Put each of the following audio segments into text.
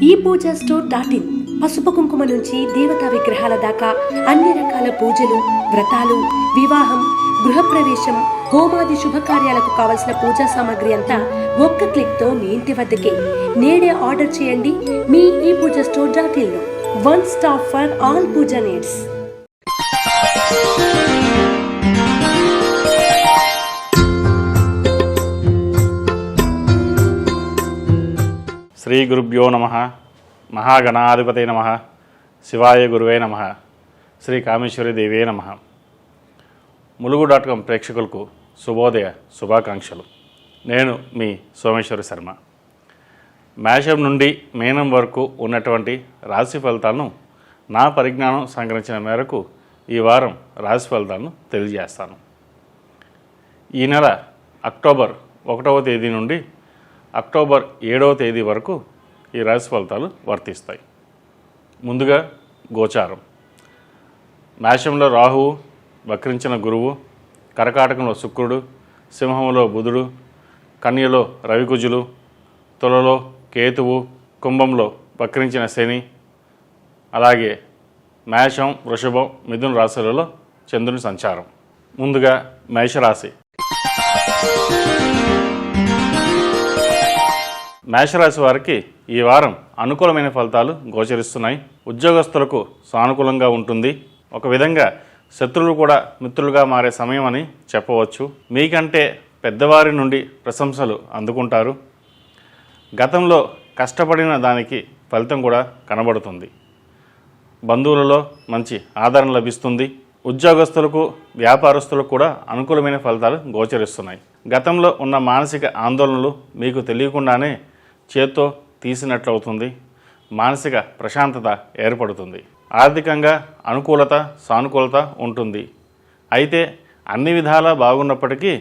ePoojaStore.in పసుపు కుంకుమ నుంచి దేవతా విగ్రహాల దాకా అన్ని రకాల పూజలు, వ్రతాలు, వివాహం, గృహప్రవేశం, హోమాది శుభకార్యాలకు కావలసిన పూజా సామాగ్రి అంతా ఒక్క క్లిక్ తో మీ ఇంటి వద్దకే. నేడే ఆర్డర్ చేయండి మీ ePoojaStore.in లో. One stop for all puja needs. శ్రీ గురుభ్యో నమః. మహాగణాధిపతే నమః. శివాయ గురువే నమః. శ్రీ కామేశ్వరి దేవే నమః. ములుగు.com ప్రేక్షకులకు శుభోదయ శుభాకాంక్షలు. నేను మీ సోమేశ్వరి శర్మ. మేషం నుండి మీనం వరకు ఉన్నటువంటి రాశి ఫలితాలను నా పరిజ్ఞానం సంగ్రహించిన మేరకు ఈ వారం రాశి ఫలితాలను తెలియజేస్తాను. ఈ నెల అక్టోబర్ 1వ తేదీ నుండి అక్టోబర్ 7వ తేదీ వరకు ఈ రాశి ఫలితాలు వర్తిస్తాయి. ముందుగా గోచారం. మేషంలో రాహువు, వక్రించిన గురువు, కర్కాటకంలో శుక్రుడు, సింహంలో బుధుడు, కన్యలో రవికుజులు, తులలో కేతువు, కుంభంలో వక్రించిన శని, అలాగే మేషం, వృషభం, మిథున రాశులలో చంద్రుని సంచారం. ముందుగా మేషరాశి. మేషరాశి వారికి ఈ వారం అనుకూలమైన ఫలితాలు గోచరిస్తున్నాయి. ఉద్యోగస్తులకు సానుకూలంగా ఉంటుంది. ఒక విధంగా శత్రువులు కూడా మిత్రులుగా మారే సమయం అని చెప్పవచ్చు. మీకంటే పెద్దవారి నుండి ప్రశంసలు అందుకుంటారు. గతంలో కష్టపడిన దానికి ఫలితం కూడా కనబడుతుంది. బంధువులలో మంచి ఆదరణ లభిస్తుంది. ఉద్యోగస్తులకు, వ్యాపారస్తులకు కూడా అనుకూలమైన ఫలితాలు గోచరిస్తున్నాయి. గతంలో ఉన్న మానసిక ఆందోళనలు మీకు తెలియకుండానే చేత్తో తీసినట్లవుతుంది. మానసిక ప్రశాంతత ఏర్పడుతుంది. ఆర్థికంగా అనుకూలత, సానుకూలత ఉంటుంది. అయితే అన్ని విధాలా బాగున్నప్పటికీ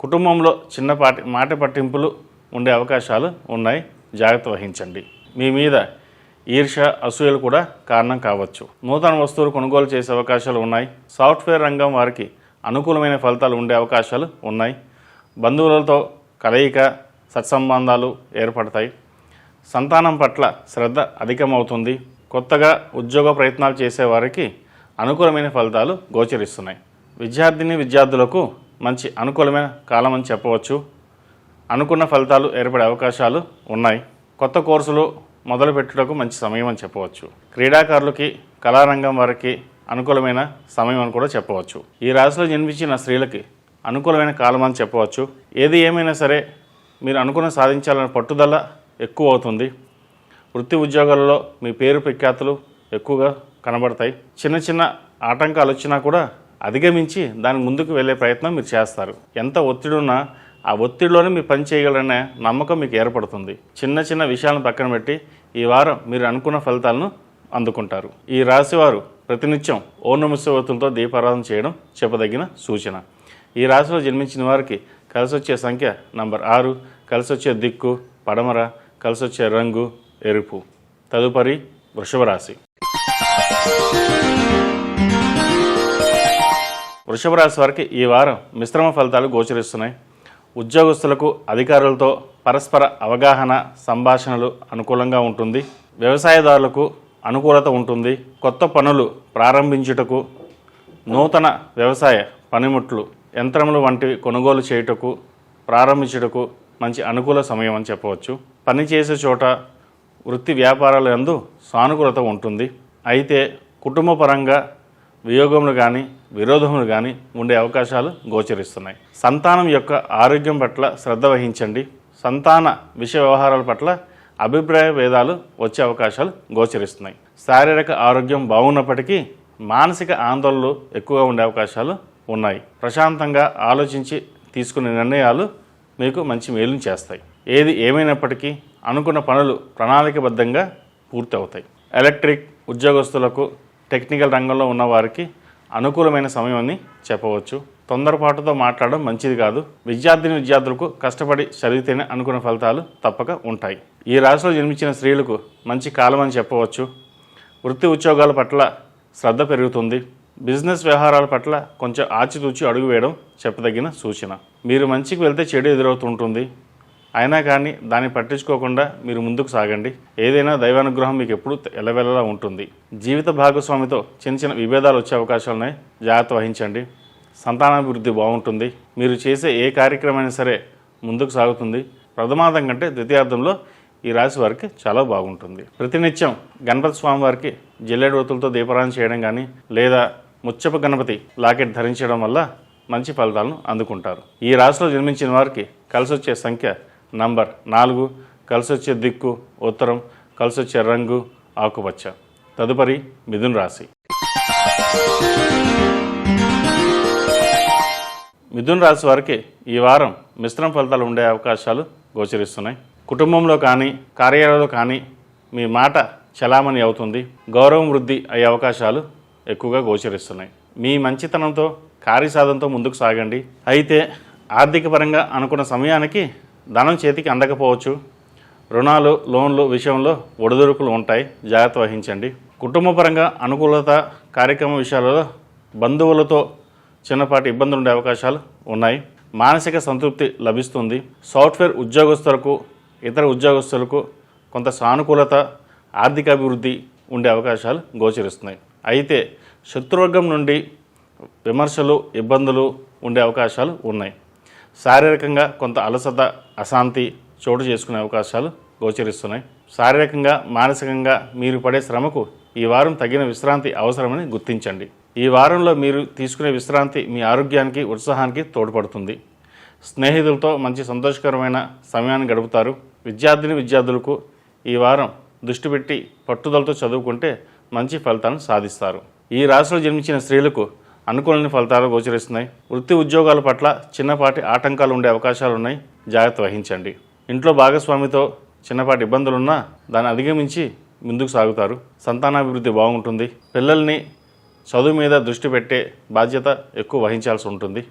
కుటుంబంలో చిన్నపాటి మాట పట్టింపులు ఉండే అవకాశాలు ఉన్నాయి. జాగ్రత్త వహించండి. మీ మీద ఈర్ష్య, అసూయలు కూడా కారణం కావచ్చు. నూతన వస్తువులు కొనుగోలు చేసే అవకాశాలు ఉన్నాయి. సాఫ్ట్వేర్ రంగం వారికి అనుకూలమైన ఫలితాలు ఉండే అవకాశాలు ఉన్నాయి. బంధువులతో కలయిక, సత్సంబంధాలు ఏర్పడతాయి. సంతానం పట్ల శ్రద్ధ అధికమవుతుంది. కొత్తగా ఉద్యోగ ప్రయత్నాలు చేసేవారికి అనుకూలమైన ఫలితాలు గోచరిస్తున్నాయి. విద్యార్థులకు మంచి అనుకూలమైన కాలం అని చెప్పవచ్చు. అనుకున్న ఫలితాలు ఏర్పడే అవకాశాలు ఉన్నాయి. కొత్త కోర్సులు మొదలుపెట్టుటకు మంచి సమయం అని చెప్పవచ్చు. క్రీడాకారులకి, కళారంగం వారికి అనుకూలమైన సమయం అని కూడా చెప్పవచ్చు. ఈ రాశిలో జన్మించిన స్త్రీలకి అనుకూలమైన కాలం అని చెప్పవచ్చు. ఏది ఏమైనా సరే మీరు అనుకున్న సాధించాలనే పట్టుదల ఎక్కువ అవుతుంది. వృత్తి ఉద్యోగాలలో మీ పేరు ప్రఖ్యాతులు ఎక్కువగా కనబడతాయి. చిన్న చిన్న ఆటంకాలు వచ్చినా కూడా అధిగమించి దాని ముందుకు వెళ్ళే ప్రయత్నం మీరు చేస్తారు. ఎంత ఒత్తిడి ఉన్నా ఆ ఒత్తిడిలోనే మీరు పని చేయగలరనే నమ్మకం మీకు ఏర్పడుతుంది. చిన్న చిన్న విషయాలను పక్కన పెట్టి ఈ వారం మీరు అనుకున్న ఫలితాలను అందుకుంటారు. ఈ రాశివారు ప్రతినిత్యం ఓం నమః శివాయతో దీపారాధన చేయడం చెప్పదగిన సూచన. ఈ రాశిలో జన్మించిన వారికి కలిసి వచ్చే సంఖ్య నంబర్ 6, కలిసి వచ్చే దిక్కు పడమర, కలిసి వచ్చే రంగు ఎరుపు. తదుపరి వృషభ రాశి. వృషభ రాశి వారికి ఈ వారం మిశ్రమ ఫలితాలు గోచరిస్తున్నాయి. ఉద్యోగస్తులకు అధికారులతో పరస్పర అవగాహన, సంభాషణలు అనుకూలంగా ఉంటుంది. వ్యవసాయదారులకు అనుకూలత ఉంటుంది. కొత్త పనులు ప్రారంభించుటకు, నూతన వ్యవసాయ పనిముట్లు, యంత్రములు వంటివి కొనుగోలు చేయుటకు, ప్రారంభించుటకు మంచి అనుకూల సమయం అని చెప్పవచ్చు. పనిచేసే చోట, వృత్తి వ్యాపారాల యందు సానుకూలత ఉంటుంది. అయితే కుటుంబపరంగా వియోగములు కానీ, విరోధములు కానీ ఉండే అవకాశాలు గోచరిస్తున్నాయి. సంతానం యొక్క ఆరోగ్యం పట్ల శ్రద్ధ వహించండి. సంతాన విషయ వ్యవహారాల పట్ల అభిప్రాయ భేదాలు వచ్చే అవకాశాలు గోచరిస్తున్నాయి. శారీరక ఆరోగ్యం బాగున్నప్పటికీ మానసిక ఆందోళనలు ఎక్కువగా ఉండే అవకాశాలు ఉన్నాయి. ప్రశాంతంగా ఆలోచించి తీసుకునే నిర్ణయాలు మీకు మంచి మేలుని చేస్తాయి. ఏది ఏమైనప్పటికీ అనుకున్న పనులు ప్రణాళికబద్ధంగా పూర్తి అవుతాయి. ఎలక్ట్రిక్ ఉద్యోగస్తులకు, టెక్నికల్ రంగంలో ఉన్నవారికి అనుకూలమైన సమయం అని చెప్పవచ్చు. తొందరపాటుతో మాట్లాడడం మంచిది కాదు. విద్యార్థులకు కష్టపడి చదివితేనే అనుకున్న ఫలితాలు తప్పక ఉంటాయి. ఈ రాశిలో జన్మించిన స్త్రీలకు మంచి కాలం అని చెప్పవచ్చు. వృత్తి ఉద్యోగాల పట్ల శ్రద్ధ పెరుగుతుంది. బిజినెస్ వ్యవహారాల పట్ల కొంచెం ఆచితూచి అడుగు వేయడం చెప్పదగిన సూచన. మీరు మంచికి వెళ్తే చెడు ఎదురవుతుంటుంది. అయినా కానీ దాన్ని పట్టించుకోకుండా మీరు ముందుకు సాగండి. ఏదైనా దైవానుగ్రహం మీకు ఎప్పుడూ ఎల్లవెల్లలా ఉంటుంది. జీవిత భాగస్వామితో చిన్న చిన్న విభేదాలు వచ్చే అవకాశాలున్నాయి, జాగ్రత్త వహించండి. సంతానాభివృద్ధి బాగుంటుంది. మీరు చేసే ఏ కార్యక్రమమైనా సరే ముందుకు సాగుతుంది. ప్రథమార్థం కంటే ద్వితీయార్థంలో ఈ రాశి వారికి చాలా బాగుంటుంది. ప్రతినిత్యం గణపతి స్వామి వారికి జిల్లేడు ఒత్తులతో దీపారాధన చేయడం కానీ లేదా ముచ్చపు గణపతి లాకెట్ ధరించడం వల్ల మంచి ఫలితాలను అందుకుంటారు. ఈ రాశిలో జన్మించిన వారికి కలిసి వచ్చే సంఖ్య నంబర్ 4, కలిసి వచ్చే దిక్కు ఉత్తరం, కలిసి వచ్చే రంగు ఆకుపచ్చ. తదుపరి మిథున రాశి. మిథున రాశి వారికి ఈ వారం మిశ్రమ ఫలితాలు ఉండే అవకాశాలు గోచరిస్తున్నాయి. కుటుంబంలో కానీ కార్యాలయంలో కానీ మీ మాట చలామణి అవుతుంది. గౌరవం వృద్ధి అయ్యే అవకాశాలు ఎక్కువగా గోచరిస్తున్నాయి. మీ మంచితనంతో కార్యసాధనతో ముందుకు సాగండి. అయితే ఆర్థిక పరంగా అనుకున్న సమయానికి ధనం చేతికి అందకపోవచ్చు. రుణాలు లోన్లు విషయంలో ఒడిదుడుకులు ఉంటాయి, జాగ్రత్త వహించండి. కుటుంబపరంగా అనుకూలత కార్యక్రమ విషయాలలో బంధువులతో చిన్నపాటి ఇబ్బందులు ఉండే అవకాశాలు ఉన్నాయి. మానసిక సంతృప్తి లభిస్తుంది. సాఫ్ట్వేర్ ఉద్యోగస్తులకు ఇతర ఉద్యోగస్తులకు కొంత సానుకూలత ఆర్థిక అభివృద్ధి ఉండే అవకాశాలు గోచరిస్తున్నాయి. అయితే శత్రువర్గం నుండి విమర్శలు ఇబ్బందులు ఉండే అవకాశాలు ఉన్నాయి. శారీరకంగా కొంత అలసట అశాంతి చోటు చేసుకునే అవకాశాలు గోచరిస్తున్నాయి. శారీరకంగా మానసికంగా మీరు పడే శ్రమకు ఈ వారం తగిన విశ్రాంతి అవసరమని గుర్తించండి. ఈ వారంలో మీరు తీసుకునే విశ్రాంతి మీ ఆరోగ్యానికి ఉత్సాహానికి తోడ్పడుతుంది. స్నేహితులతో మంచి సంతోషకరమైన సమయాన్ని గడుపుతారు. విద్యార్థులకు ఈ వారం దృష్టి పెట్టి పట్టుదలతో చదువుకుంటే మంచి ఫలితాలను సాధిస్తారు. ఈ రాశిలో జన్మించిన స్త్రీలకు అనుకూలమైన ఫలితాలు గోచరిస్తున్నాయి. వృత్తి ఉద్యోగాల పట్ల చిన్నపాటి ఆటంకాలు ఉండే అవకాశాలు ఉన్నాయి, జాగ్రత్త వహించండి. ఇంట్లో భాగస్వామితో చిన్నపాటి ఇబ్బందులున్నా దాన్ని అధిగమించి ముందుకు సాగుతారు. సంతానాభివృద్ధి బాగుంటుంది. పిల్లల్ని చదువు మీద దృష్టి పెట్టే బాధ్యత ఎక్కువ వహించాల్సి ఉంటుంది.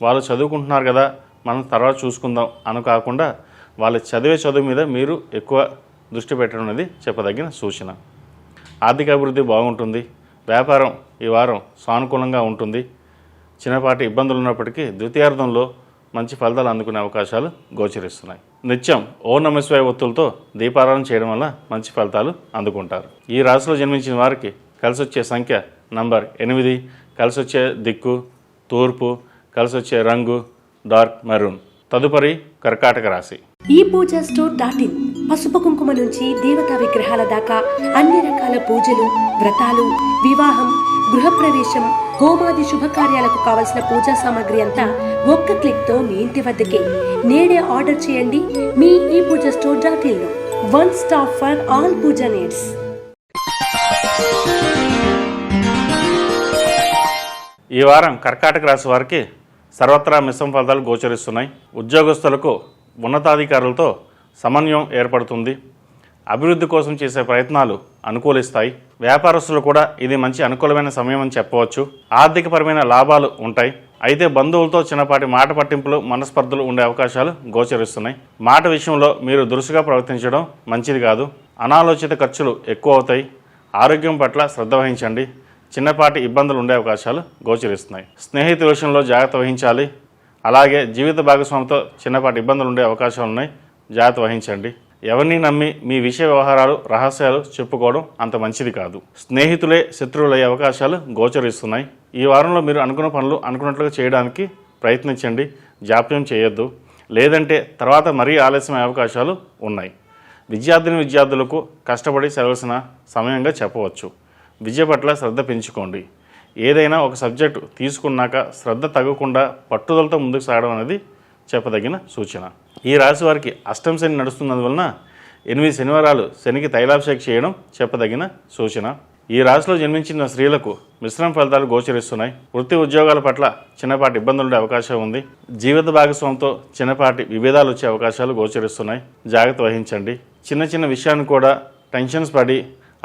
వాళ్ళు చదువుకుంటున్నారు కదా మనం తర్వాత చూసుకుందాం అని కాకుండా వాళ్ళు చదువు మీద మీరు ఎక్కువ దృష్టి పెట్టడం అనేది చెప్పదగిన సూచన. ఆర్థిక అభివృద్ధి బాగుంటుంది. వ్యాపారం ఈ వారం సానుకూలంగా ఉంటుంది. చిన్నపాటి ఇబ్బందులు ఉన్నప్పటికీ ద్వితీయార్థంలో మంచి ఫలితాలు అందుకునే అవకాశాలు గోచరిస్తున్నాయి. నిత్యం ఓం నమః శివాయ ఒత్తులతో దీపారాధన చేయడం వల్ల మంచి ఫలితాలు అందుకుంటారు. ఈ రాశిలో జన్మించిన వారికి కలిసి వచ్చే సంఖ్య నంబర్ 8, కలిసి వచ్చే దిక్కు తూర్పు, కలిసి వచ్చే రంగు డార్క్ మెరూన్. తదుపరి కర్కాటక రాశి. ఈ పూజా స్టోర్.in పసుపు కుంకుమ నుంచి దేవతా విగ్రహాల దాకా అన్ని రకాల పూజలు, వ్రతాలు, వివాహం, గృహప్రవేశం, హోమాది శుభకార్యాలకు కావలసిన పూజా సామాగ్రి అంతా ఒక్క క్లిక్తో మీ ఇంటి వద్దకే. నేడే ఆర్డర్ చేయండి మీ ఈ పూజా స్టోర్.in లో. One stop for all puja needs. ఈ వారం కర్కాటక రాశి వారికి సర్వత్రా మిశ్రమ ఫలితాలు గోచరిస్తున్నాయి. ఉద్యోగస్తులకు ఉన్నతాధికారులతో సమన్వయం ఏర్పడుతుంది. అభివృద్ధి కోసం చేసే ప్రయత్నాలు అనుకూలిస్తాయి. వ్యాపారస్తులు కూడా ఇది మంచి అనుకూలమైన సమయం అని చెప్పవచ్చు. ఆర్థికపరమైన లాభాలు ఉంటాయి. అయితే బంధువులతో చిన్నపాటి మాట పట్టింపులు మనస్పర్ధలు ఉండే అవకాశాలు గోచరిస్తున్నాయి. మాట విషయంలో మీరు దురుసుగా ప్రవర్తించడం మంచిది కాదు. అనాలోచిత ఖర్చులు ఎక్కువ అవుతాయి. ఆరోగ్యం పట్ల శ్రద్ధ వహించండి. చిన్నపాటి ఇబ్బందులు ఉండే అవకాశాలు గోచరిస్తున్నాయి. స్నేహితుల విషయంలో జాగ్రత్త వహించాలి. అలాగే జీవిత భాగస్వామితో చిన్నపాటి ఇబ్బందులు ఉండే అవకాశాలు ఉన్నాయి, జాగ్రత్త వహించండి. ఎవరిని నమ్మి మీ విషయ వ్యవహారాలు రహస్యాలు చెప్పుకోవడం అంత మంచిది కాదు. స్నేహితులే శత్రువులయ్యే అవకాశాలు గోచరిస్తున్నాయి. ఈ వారంలో మీరు అనుకున్న పనులు అనుకున్నట్లుగా చేయడానికి ప్రయత్నించండి. జాప్యం చేయొద్దు, లేదంటే తర్వాత మరీ ఆలస్యమయ్యే అవకాశాలు ఉన్నాయి. విద్యార్థులకు కష్టపడి చదవాల్సిన సమయంగా చెప్పవచ్చు. విద్య పట్ల శ్రద్ధ పెంచుకోండి. ఏదైనా ఒక సబ్జెక్టు తీసుకున్నాక శ్రద్ధ తగ్గకుండా పట్టుదలతో ముందుకు సాగడం అనేది చెప్పదగిన సూచన. ఈ రాశి వారికి అష్టమ శని నడుస్తున్నందువలన 8 శనివారాలు శనికి తైలాభిషేకం చేయడం చెప్పదగిన సూచన. ఈ రాశిలో జన్మించిన స్త్రీలకు మిశ్రమ ఫలితాలు గోచరిస్తున్నాయి. వృత్తి ఉద్యోగాల పట్ల చిన్నపాటి ఇబ్బందులు ఉండే అవకాశం ఉంది. జీవిత భాగస్వామితో చిన్నపాటి విభేదాలు వచ్చే అవకాశాలు గోచరిస్తున్నాయి, జాగ్రత్త వహించండి. చిన్న విషయాన్ని కూడా టెన్షన్స్ పడి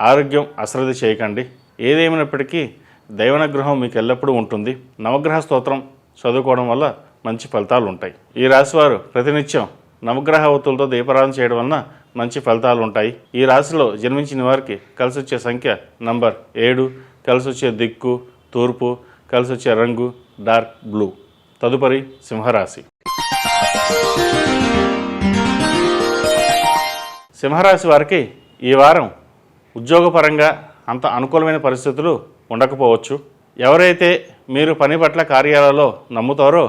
ఆరోగ్యం అశ్రద్ధ చేయకండి. ఏదేమైనప్పటికీ దైవానుగ్రహం మీకు ఎల్లప్పుడూ ఉంటుంది. నవగ్రహ స్తోత్రం చదువుకోవడం వల్ల మంచి ఫలితాలు ఉంటాయి. ఈ రాశివారు ప్రతినిత్యం నవగ్రహ ఒత్తులతో దీపారాధన చేయడం వలన మంచి ఫలితాలు ఉంటాయి. ఈ రాశిలో జన్మించిన వారికి కలిసి వచ్చే సంఖ్య నంబర్ 7, కలిసి వచ్చే దిక్కు తూర్పు, కలిసి వచ్చే రంగు డార్క్ బ్లూ. తదుపరి సింహరాశి. సింహరాశి వారికి ఈ వారం ఉద్యోగపరంగా అంత అనుకూలమైన పరిస్థితులు ఉండకపోవచ్చు. ఎవరైతే మీరు పని పట్ల కార్యాలలో నమ్ముతారో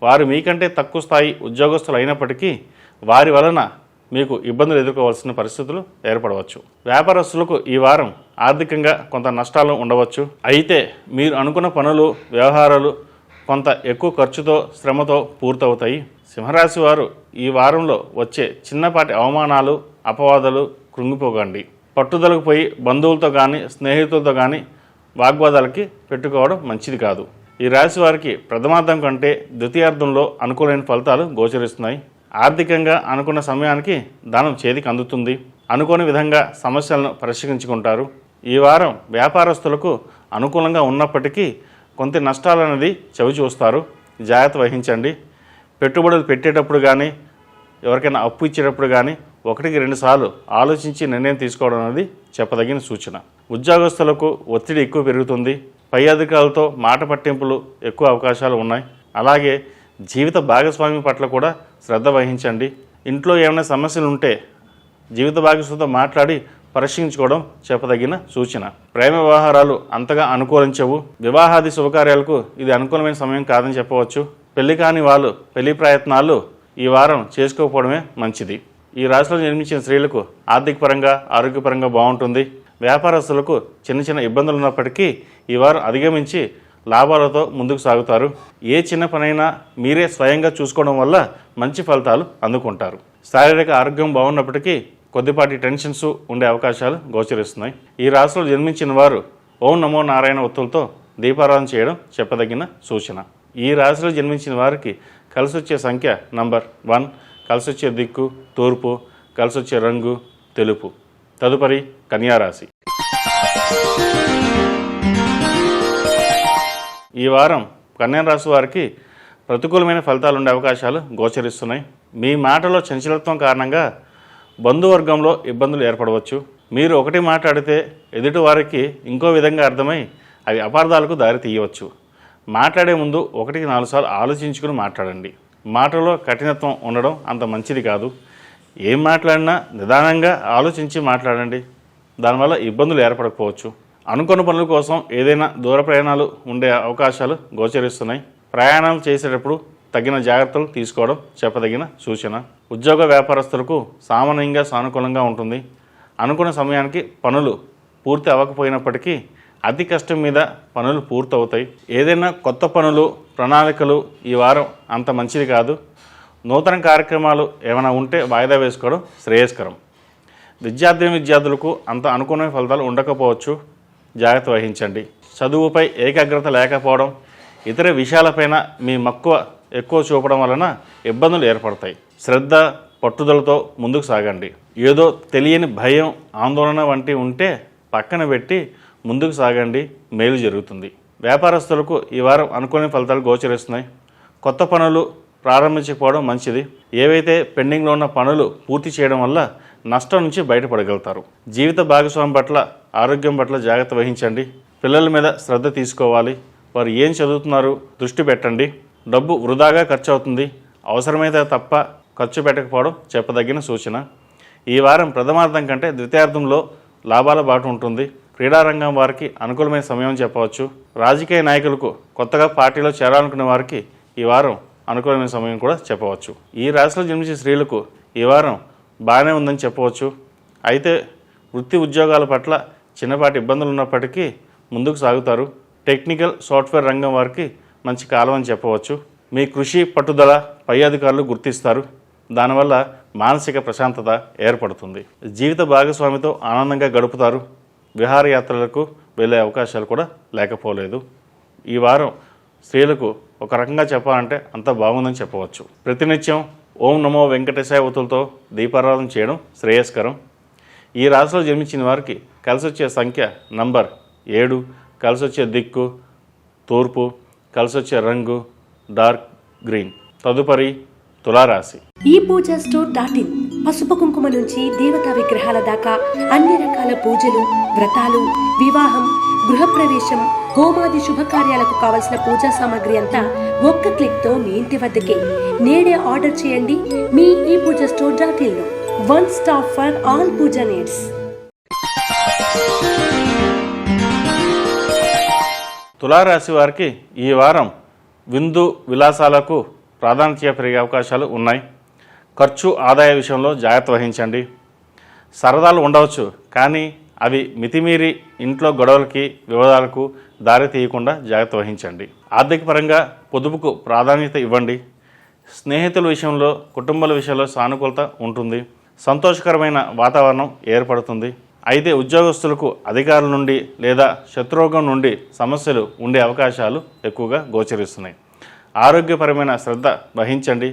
వారు మీకంటే తక్కువ స్థాయి ఉద్యోగస్తులు అయినప్పటికీ వారి వలన మీకు ఇబ్బందులు ఎదుర్కోవాల్సిన పరిస్థితులు ఏర్పడవచ్చు. వ్యాపారస్తులకు ఈ వారం ఆర్థికంగా కొంత నష్టాలు ఉండవచ్చు. అయితే మీరు అనుకున్న పనులు వ్యవహారాలు కొంత ఎక్కువ ఖర్చుతో శ్రమతో పూర్తవుతాయి. సింహరాశి వారు ఈ వారంలో వచ్చే చిన్నపాటి అవమానాలు అపవాదాలు కృంగిపోకండి. పట్టుదలకు పోయి బంధువులతో కానీ స్నేహితులతో కానీ వాగ్వాదాలకి పెట్టుకోవడం మంచిది కాదు. ఈ రాశి వారికి ప్రథమార్థం కంటే ద్వితీయార్థంలో అనుకూలమైన ఫలితాలు గోచరిస్తున్నాయి. ఆర్థికంగా అనుకున్న సమయానికి ధనం చేతికి అందుతుంది. అనుకోని విధంగా సమస్యలను పరిష్కరించుకుంటారు. ఈ వారం వ్యాపారస్తులకు అనుకూలంగా ఉన్నప్పటికీ కొంత నష్టాలనేది చవి చూస్తారు. జాగ్రత్త వహించండి. పెట్టుబడులు పెట్టేటప్పుడు కానీ ఎవరికైనా అప్పు ఇచ్చేటప్పుడు కానీ 1-2 సార్లు ఆలోచించి నిర్ణయం తీసుకోవడం అనేది చెప్పదగిన సూచన. ఉద్యోగస్తులకు ఒత్తిడి ఎక్కువ పెరుగుతుంది. పై అధికారులతో మాట పట్టింపులు ఎక్కువ అవకాశాలు ఉన్నాయి. అలాగే జీవిత భాగస్వామి పట్ల కూడా శ్రద్ధ వహించండి. ఇంట్లో ఏమైనా సమస్యలు ఉంటే జీవిత భాగస్వామితో మాట్లాడి పరిష్కరించుకోవడం చెప్పదగిన సూచన. ప్రేమ వ్యవహారాలు అంతగా అనుకూలించవు. వివాహాది శుభకార్యాలకు ఇది అనుకూలమైన సమయం కాదని చెప్పవచ్చు. పెళ్లి కాని వాళ్ళు పెళ్లి ప్రయత్నాలు ఈ వారం చేసుకోకపోవడమే మంచిది. ఈ రాశిలో జన్మించిన స్త్రీలకు ఆర్థికపరంగా ఆరోగ్యపరంగా బాగుంటుంది. వ్యాపారస్తులకు చిన్న చిన్న ఇబ్బందులు ఉన్నప్పటికీ ఈ వారం అధిగమించి లాభాలతో ముందుకు సాగుతారు. ఏ చిన్న పనైనా మీరే స్వయంగా చూసుకోవడం వల్ల మంచి ఫలితాలు అందుకుంటారు. శారీరక ఆరోగ్యం బాగున్నప్పటికీ కొద్దిపాటి టెన్షన్స్ ఉండే అవకాశాలు గోచరిస్తున్నాయి. ఈ రాశిలో జన్మించిన వారు ఓం నమో నారాయణ ఒత్తులతో దీపారాధన చేయడం చెప్పదగిన సూచన. ఈ రాశిలో జన్మించిన వారికి కలిసి వచ్చే సంఖ్య నంబర్ 1, కలిసి వచ్చే దిక్కు తూర్పు, కలిసి వచ్చే రంగు తెలుపు. తదుపరి కన్యారాశి. ఈ వారం కన్యారాశి వారికి ప్రతికూలమైన ఫలితాలు ఉండే అవకాశాలు గోచరిస్తున్నాయి. మీ మాటలో చంచలత్వం కారణంగా బంధువర్గంలో ఇబ్బందులు ఏర్పడవచ్చు. మీరు ఒకటి మాట్లాడితే ఎదుటి వారికి ఇంకో విధంగా అర్థమై అవి అపార్థాలకు దారి తీయవచ్చు. మాట్లాడే ముందు 1-4 సార్లు ఆలోచించుకుని మాట్లాడండి. మాటలో కఠినత్వం ఉండడం అంత మంచిది కాదు. ఏం మాట్లాడినా నిదానంగా ఆలోచించి మాట్లాడండి. దానివల్ల ఇబ్బందులు ఏర్పడకపోవచ్చు. అనుకున్న పనుల కోసం ఏదైనా దూర ప్రయాణాలు ఉండే అవకాశాలు గోచరిస్తున్నాయి. ప్రయాణాలు చేసేటప్పుడు తగిన జాగ్రత్తలు తీసుకోవడం చెప్పదగిన సూచన. ఉద్యోగ వ్యాపారస్తులకు సామాన్యంగా సానుకూలంగా ఉంటుంది. అనుకున్న సమయానికి పనులు పూర్తి అవ్వకపోయినప్పటికీ అతి కష్టం మీద పనులు పూర్తవుతాయి. ఏదైనా కొత్త పనులు ప్రణాళికలు ఈ వారం అంత మంచిది కాదు. నూతన కార్యక్రమాలు ఏమైనా ఉంటే వాయిదా వేసుకోవడం శ్రేయస్కరం. విద్యార్థులకు అంత అనుకూలమైన ఫలితాలు ఉండకపోవచ్చు. జాగ్రత్త వహించండి. చదువుపై ఏకాగ్రత లేకపోవడం, ఇతర విషయాలపైన మీ మక్కువ ఎక్కువ చూపడం వలన ఇబ్బందులు ఏర్పడతాయి. శ్రద్ధ పట్టుదలతో ముందుకు సాగండి. ఏదో తెలియని భయం ఆందోళన వంటి ఉంటే పక్కన పెట్టి ముందుకు సాగండి. మేలు జరుగుతుంది. వ్యాపారస్తులకు ఈ వారం అనుకోని ఫలితాలు గోచరిస్తున్నాయి. కొత్త పనులు ప్రారంభించకపోవడం మంచిది. ఏవైతే పెండింగ్లో ఉన్న పనులు పూర్తి చేయడం వల్ల నష్టం నుంచి బయటపడగలుగుతారు. జీవిత భాగస్వామి పట్ల ఆరోగ్యం పట్ల జాగ్రత్త వహించండి. పిల్లల మీద శ్రద్ధ తీసుకోవాలి. వారు ఏం చదువుతున్నారు దృష్టి పెట్టండి. డబ్బు వృధాగా ఖర్చు అవుతుంది. అవసరమైతే తప్ప ఖర్చు పెట్టకపోవడం చెప్పదగిన సూచన. ఈ వారం ప్రథమార్థం కంటే ద్వితీయార్థంలో లాభాల బాట ఉంటుంది. క్రీడారంగం వారికి అనుకూలమైన సమయం చెప్పవచ్చు. రాజకీయ నాయకులకు కొత్తగా పార్టీలో చేరాలనుకునే వారికి ఈ వారం అనుకూలమైన సమయం కూడా చెప్పవచ్చు. ఈ రాశిలో జన్మించే స్త్రీలకు ఈ వారం బాగానే ఉందని చెప్పవచ్చు. అయితే వృత్తి ఉద్యోగాల పట్ల చిన్నపాటి ఇబ్బందులు ఉన్నప్పటికీ ముందుకు సాగుతారు. టెక్నికల్ సాఫ్ట్వేర్ రంగం వారికి మంచి కాలం అని చెప్పవచ్చు. మీ కృషి పట్టుదల పై అధికారులు గుర్తిస్తారు. దానివల్ల మానసిక ప్రశాంతత ఏర్పడుతుంది. జీవిత భాగస్వామితో ఆనందంగా గడుపుతారు. విహారయాత్రలకు వెళ్ళే అవకాశాలు కూడా లేకపోలేదు. ఈ వారం స్త్రీలకు ఒక రకంగా చెప్పాలంటే అంత బాగుందని చెప్పవచ్చు. ప్రతినిత్యం ఓం నమో వెంకటేశాయ ఒత్తులతో దీపారాధన చేయడం శ్రేయస్కరం. ఈ రాశిలో జన్మించిన వారికి కలిసి వచ్చే సంఖ్య నంబర్ 7, కలిసి వచ్చే దిక్కు తూర్పు, కలిసి వచ్చే రంగు డార్క్ గ్రీన్. తదుపరి తులారాశి. ఈ పూజా స్టోర్.in పసుపు కుంకుమ నుంచి దేవతా విగ్రహాల దాకా అన్ని రకాల పూజలు, వ్రతాలు, వివాహం, గృహప్రవేశం, హోమాది శుభకార్యాలకు కావలసిన పూజా సామాగ్రి అంతా ఒక్క క్లిక్ తో మీ ఇంటి వద్దకే. నేడే ఆర్డర్ చేయండి మీ ఈ పూజా స్టోర్.in లో. One stop for all puja needs. తులారాశి వారికి ఈ వారం విందు విలాసాలకు ప్రాధాన్యత పెరిగే అవకాశాలు ఉన్నాయి. ఖర్చు ఆదాయ విషయంలో జాగ్రత్త వహించండి. సరదాలు ఉండవచ్చు, కానీ అవి మితిమీరి ఇంట్లో గొడవలకి వివాదాలకు దారి తీయకుండా జాగ్రత్త వహించండి. ఆర్థిక పరంగా పొదుపుకు ప్రాధాన్యత ఇవ్వండి. స్నేహితుల విషయంలో కుటుంబాల విషయంలో సానుకూలత ఉంటుంది. సంతోషకరమైన వాతావరణం ఏర్పడుతుంది. అయితే ఉద్యోగస్తులకు అధికారుల నుండి లేదా శత్రువర్గం నుండి సమస్యలు ఉండే అవకాశాలు ఎక్కువగా గోచరిస్తున్నాయి. ఆరోగ్యపరమైన శ్రద్ధ వహించండి.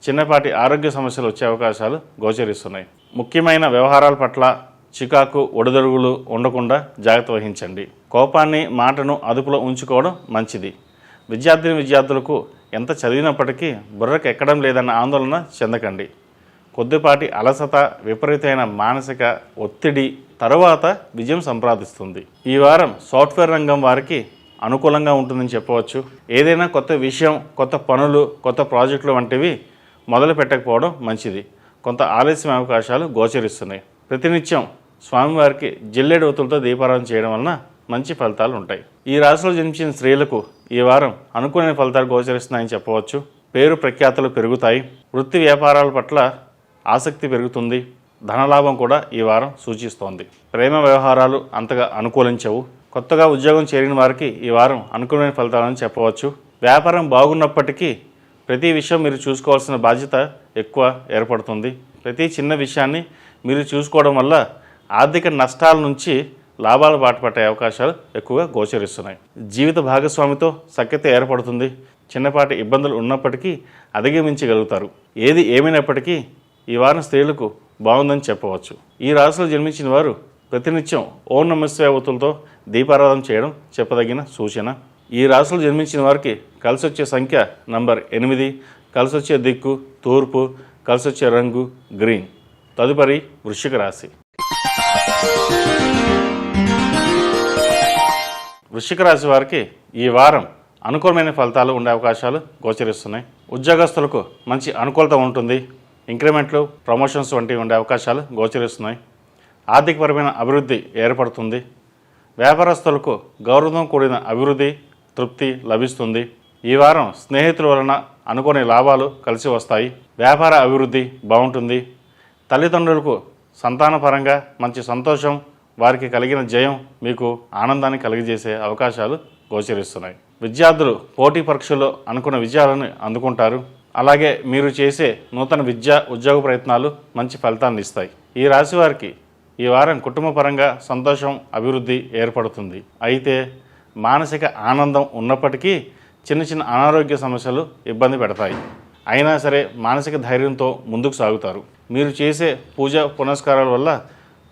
చిన్నపాటి ఆరోగ్య సమస్యలు వచ్చే అవకాశాలు గోచరిస్తున్నాయి. ముఖ్యమైన వ్యవహారాల పట్ల చికాకు ఒడిదొడుగులు ఉండకుండా జాగ్రత్త వహించండి. కోపాన్ని మాటను అదుపులో ఉంచుకోవడం మంచిది. విద్యార్థులకు ఎంత చదివినప్పటికీ బుర్రకు ఎక్కడం లేదన్న ఆందోళన చెందకండి. కొద్దిపాటి అలసట, విపరీతమైన మానసిక ఒత్తిడి తరువాత విజయం సంపాదిస్తుంది. ఈ వారం సాఫ్ట్వేర్ రంగం వారికి అనుకూలంగా ఉంటుందని చెప్పవచ్చు. ఏదైనా కొత్త విషయం, కొత్త పనులు, కొత్త ప్రాజెక్టులు వంటివి మొదలు పెట్టకపోవడం మంచిది. కొంత ఆలస్యం అవకాశాలు గోచరిస్తున్నాయి. ప్రతినిత్యం స్వామివారికి జిల్లేడు ఒత్తులతో దీపారాధన చేయడం వలన మంచి ఫలితాలు ఉంటాయి. ఈ రాశిలో జన్మించిన స్త్రీలకు ఈ వారం అనుకూలమైన ఫలితాలు గోచరిస్తున్నాయని చెప్పవచ్చు. పేరు ప్రఖ్యాతులు పెరుగుతాయి. వృత్తి వ్యాపారాల పట్ల ఆసక్తి పెరుగుతుంది. ధనలాభం కూడా ఈ వారం సూచిస్తోంది. ప్రేమ వ్యవహారాలు అంతగా అనుకూలించవు. కొత్తగా ఉద్యోగం చేరిన వారికి ఈ వారం అనుకూలమైన ఫలితాలని చెప్పవచ్చు. వ్యాపారం బాగున్నప్పటికీ ప్రతి విషయం మీరు చూసుకోవాల్సిన బాధ్యత ఎక్కువ ఏర్పడుతుంది. ప్రతి చిన్న విషయాన్ని మీరు చూసుకోవడం వల్ల ఆర్థిక నష్టాల నుంచి లాభాల బాట పట్టే అవకాశాలు ఎక్కువగా గోచరిస్తున్నాయి. జీవిత భాగస్వామితో సఖ్యత ఏర్పడుతుంది. చిన్నపాటి ఇబ్బందులు ఉన్నప్పటికీ అధిగమించగలుగుతారు. ఏది ఏమైనప్పటికీ ఈ వారం స్త్రీలకు బాగుందని చెప్పవచ్చు. ఈ రాశిలో జన్మించిన వారు ప్రతినిత్యం ఓం నమః శివాయ ఒత్తులతో దీపారాధన చేయడం చెప్పదగిన సూచన. ఈ రాశిలో జన్మించిన వారికి కలిసి వచ్చే సంఖ్య నంబర్ 8, కలిసి వచ్చే దిక్కు తూర్పు, కలిసి వచ్చే రంగు గ్రీన్. తదుపరి వృశ్చిక రాశి. వృశ్చిక రాశి వారికి ఈ వారం అనుకూలమైన ఫలితాలు ఉండే అవకాశాలు గోచరిస్తున్నాయి. ఉద్యోగస్తులకు మంచి అనుకూలత ఉంటుంది. ఇంక్రిమెంట్లు, ప్రమోషన్స్ వంటివి ఉండే అవకాశాలు గోచరిస్తున్నాయి. ఆర్థికపరమైన అభివృద్ధి ఏర్పడుతుంది. వ్యాపారస్తులకు గౌరవంతో కూడిన అభివృద్ధి, తృప్తి లభిస్తుంది. ఈ వారం స్నేహితుల వలన అనుకోని లాభాలు కలిసి వస్తాయి. వ్యాపార అభివృద్ధి బాగుంటుంది. తల్లిదండ్రులకు సంతానపరంగా మంచి సంతోషం, వారికి కలిగిన జయం మీకు ఆనందాన్ని కలిగజేసే అవకాశాలు గోచరిస్తున్నాయి. విద్యార్థులు పోటీ పరీక్షల్లో అనుకున్న విజయాలను అందుకుంటారు. అలాగే మీరు చేసే నూతన ఉద్యోగ ప్రయత్నాలు మంచి ఫలితాలను ఇస్తాయి. ఈ రాశి వారికి ఈ వారం కుటుంబ పరంగా సంతోషం, అభివృద్ధి ఏర్పడుతుంది. అయితే మానసిక ఆనందం ఉన్నప్పటికీ చిన్న చిన్న అనారోగ్య సమస్యలు ఇబ్బంది పెడతాయి. అయినా సరే మానసిక ధైర్యంతో ముందుకు సాగుతారు. మీరు చేసే పూజ పునస్కారాల వల్ల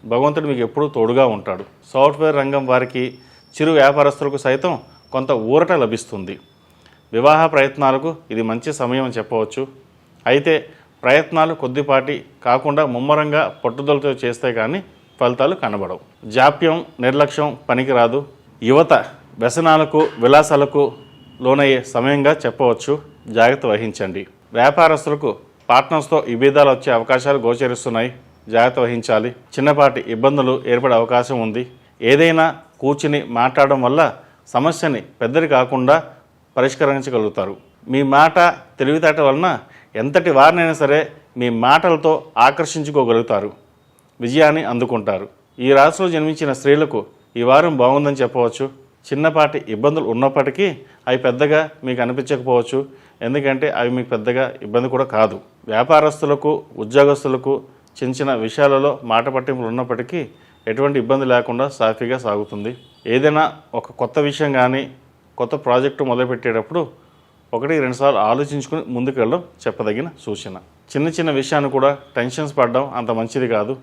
భగవంతుడు మీకు ఎప్పుడూ తోడుగా ఉంటాడు. సాఫ్ట్వేర్ రంగం వారికి, చిరు వ్యాపారస్తులకు సైతం కొంత ఊరట లభిస్తుంది. వివాహ ప్రయత్నాలకు ఇది మంచి సమయం అని చెప్పవచ్చు. అయితే ప్రయత్నాలు కొద్దిపాటి కాకుండా ముమ్మరంగా పట్టుదలతో చేస్తే కానీ ఫలితాలు కనబడవు. జాప్యం, నిర్లక్ష్యం పనికిరాదు. యువత వ్యసనాలకు, విలాసాలకు లోనయ్యే సమయంగా చెప్పవచ్చు. జాగ్రత్త వహించండి. వ్యాపారస్తులకు పార్ట్నర్స్తో విభేదాలు వచ్చే అవకాశాలు గోచరిస్తున్నాయి. జాగ్రత్త వహించాలి. చిన్నపాటి ఇబ్బందులు ఏర్పడే అవకాశం ఉంది. ఏదైనా కూర్చుని మాట్లాడడం వల్ల సమస్యని పెద్దది కాకుండా పరిష్కరించగలుగుతారు. మీ మాట, తెలివితేటల వలన ఎంతటి వారినైనా సరే మీ మాటలతో ఆకర్షించుకోగలుగుతారు. విజయాన్ని అందుకుంటారు. ఈ రాశిలో జన్మించిన స్త్రీలకు ఈ వారం బాగుందని చెప్పవచ్చు. చిన్నపాటి ఇబ్బందులు ఉన్నప్పటికీ అవి పెద్దగా మీకు అనిపించకపోవచ్చు. ఎందుకంటే అవి మీకు పెద్దగా ఇబ్బంది కూడా కాదు. వ్యాపారస్తులకు, ఉద్యోగస్తులకు చిన్న చిన్న విషయాలలో మాట పట్టింపులు ఉన్నప్పటికీ ఎటువంటి ఇబ్బంది లేకుండా సాఫీగా సాగుతుంది. ఏదైనా ఒక కొత్త విషయం కానీ కొత్త ప్రాజెక్టు మొదలుపెట్టేటప్పుడు 1-2 సార్లు ఆలోచించుకుని ముందుకు వెళ్ళడం చెప్పదగిన సూచన. చిన్న చిన్న విషయాన్ని కూడా టెన్షన్స్ పడడం అంత మంచిది కాదు.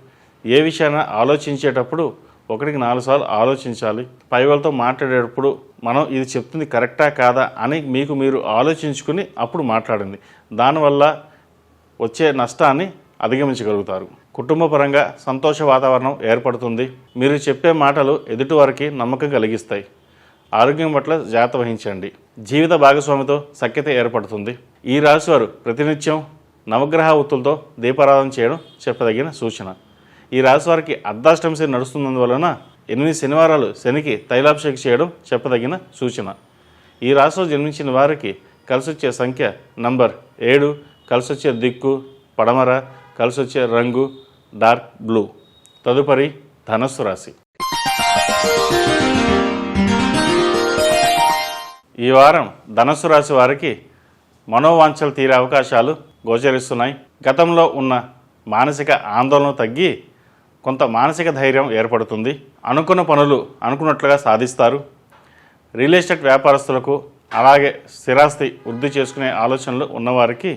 ఏ విషయాన్ని ఆలోచించేటప్పుడు 1-4 సార్లు ఆలోచించాలి. పై వాళ్ళతో మాట్లాడేటప్పుడు మనం ఇది చెప్తుంది కరెక్టా కాదా అని మీకు మీరు ఆలోచించుకుని అప్పుడు మాట్లాడండి. దానివల్ల వచ్చే నష్టాన్ని అధిగమించగలుగుతారు. కుటుంబ పరంగా సంతోష వాతావరణం ఏర్పడుతుంది. మీరు చెప్పే మాటలు ఎదుటివారికి నమ్మకం కలిగిస్తాయి. ఆరోగ్యం పట్ల జాగ్రత్త వహించండి. జీవిత భాగస్వామితో సఖ్యత ఏర్పడుతుంది. ఈ రాశివారు ప్రతినిత్యం నవగ్రహ ఒత్తులతో దీపారాధన చేయడం చెప్పదగిన సూచన. ఈ రాశి వారికి అర్ధాష్టమి శని నడుస్తున్నందువలన 8 శనివారాలు శనికి తైలాభిషేకం చేయడం చెప్పదగిన సూచన. ఈ రాశిలో జన్మించిన వారికి కలిసొచ్చే సంఖ్య నంబర్ 7, కలిసొచ్చే దిక్కు పడమర, కలిసొచ్చే రంగు డార్క్ బ్లూ. తదుపరి ధనస్సు రాశి. ఈ వారం ధనస్సు రాశి వారికి మనోవాంఛలు తీరే అవకాశాలు గోచరిస్తున్నాయి. గతంలో ఉన్న మానసిక ఆందోళన తగ్గి కొంత మానసిక ధైర్యం ఏర్పడుతుంది. అనుకున్న పనులు అనుకున్నట్లుగా సాధిస్తారు. రియల్ ఎస్టేట్ వ్యాపారస్తులకు అలాగే స్థిరాస్తి వృద్ధి చేసుకునే ఆలోచనలు ఉన్నవారికి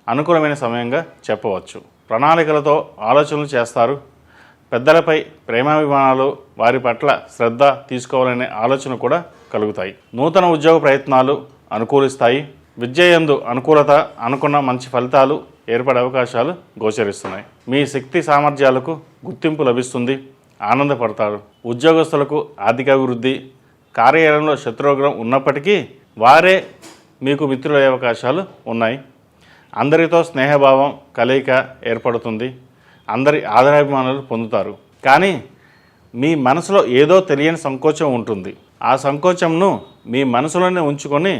అనుకూలమైన సమయంగా చెప్పవచ్చు. ప్రణాళికలతో ఆలోచనలు చేస్తారు. పెద్దలపై ప్రేమాభిమానాలు, వారి పట్ల శ్రద్ధ తీసుకోవాలనే ఆలోచన కూడా కలుగుతాయి. నూతన ఉద్యోగ ప్రయత్నాలు అనుకూలిస్తాయి. విద్య యందు అనుకూలత, అనుకున్న మంచి ఫలితాలు ఏర్పడే అవకాశాలు గోచరిస్తున్నాయి. మీ శక్తి సామర్థ్యాలకు గుర్తింపు లభిస్తుంది. ఆనందపడతారు. ఉద్యోగస్తులకు ఆర్థికాభివృద్ధి, కార్యాలయంలో శత్రుగ్రహం ఉన్నప్పటికీ వారే మీకు మిత్రులయ్యే అవకాశాలు ఉన్నాయి. అందరితో స్నేహభావం కలయిక ఏర్పడుతుంది. అందరి ఆదరాభిమానాలు పొందుతారు. కానీ మీ మనసులో ఏదో తెలియని సంకోచం ఉంటుంది. ఆ సంకోచంను మీ మనసులోనే ఉంచుకొని